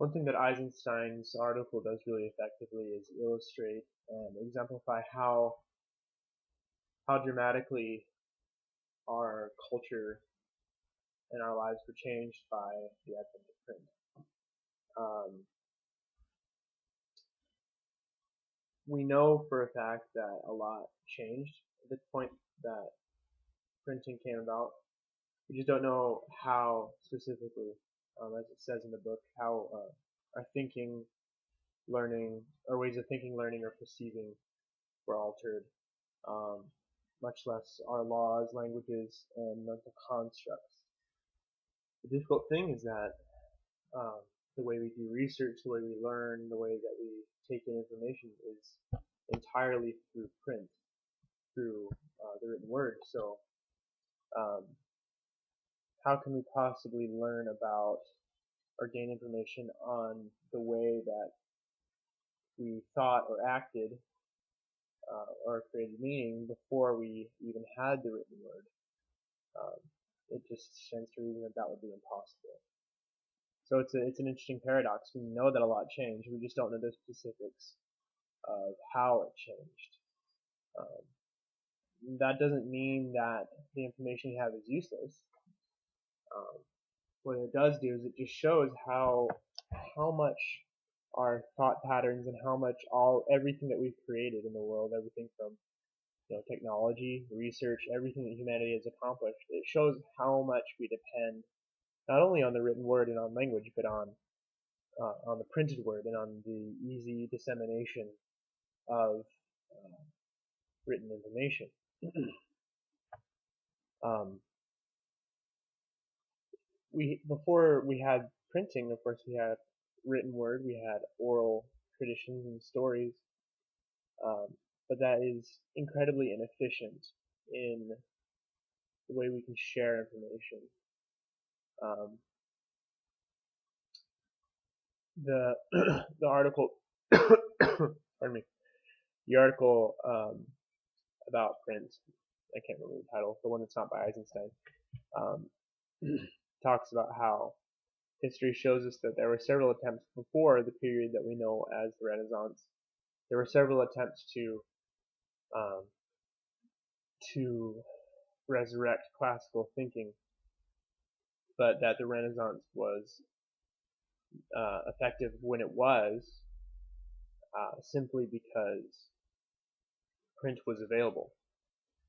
One thing that Eisenstein's article does really effectively is illustrate and exemplify how dramatically our culture and our lives were changed by the advent of print. Um, we know for a fact that a lot changed at the point that printing came about. We just don't know how specifically, as it says in the book, how our thinking, learning, or ways of thinking, learning, or perceiving were altered, um, much less our laws, languages, and mental constructs. The difficult thing is that the way we do research, the way we learn, the way that we take in information is entirely through print, through the written word. So um, how can we possibly learn about or gain information on the way that we thought or acted or created meaning before we even had the written word? It just stands to reason that that would be impossible. So it's an interesting paradox. We know that a lot changed. We just don't know the specifics of how it changed. That doesn't mean that the information you have is useless. What it does do is it just shows how much our thought patterns and how much everything that we've created in the world, everything from technology, research, everything that humanity has accomplished, it shows how much we depend not only on the written word and on language, but on the printed word and on the easy dissemination of written information. Before we had printing, of course, we had written word, we had oral traditions and stories, but that is incredibly inefficient in the way we can share information. The article, pardon me, the article about print, I can't remember the title, the one that's not by Eisenstein, talks about how history shows us that there were several attempts before the period that we know as the Renaissance. There were several attempts to resurrect classical thinking, but that the Renaissance was effective when it was simply because print was available,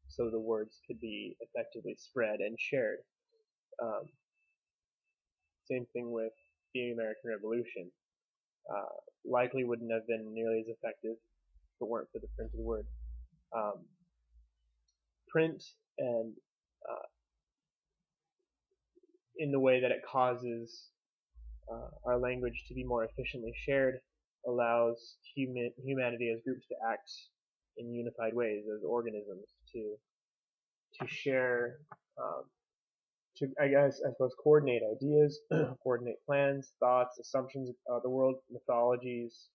so the words could be effectively spread and shared. Same thing with the American Revolution. Likely wouldn't have been nearly as effective if it weren't for the printed word. Print and in the way that it causes our language to be more efficiently shared allows humanity as groups to act in unified ways as organisms to share, I suppose, coordinate ideas, coordinate plans, thoughts, assumptions of the world, mythologies,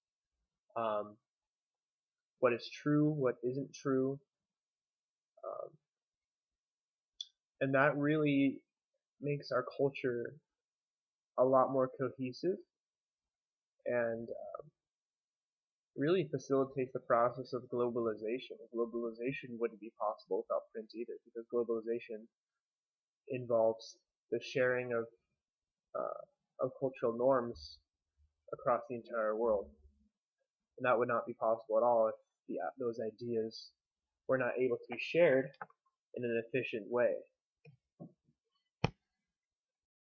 what is true, what isn't true, and that really makes our culture a lot more cohesive and really facilitates the process of globalization. Globalization wouldn't be possible without print either, because globalization involves the sharing of cultural norms across the entire world, and that would not be possible at all if those ideas were not able to be shared in an efficient way.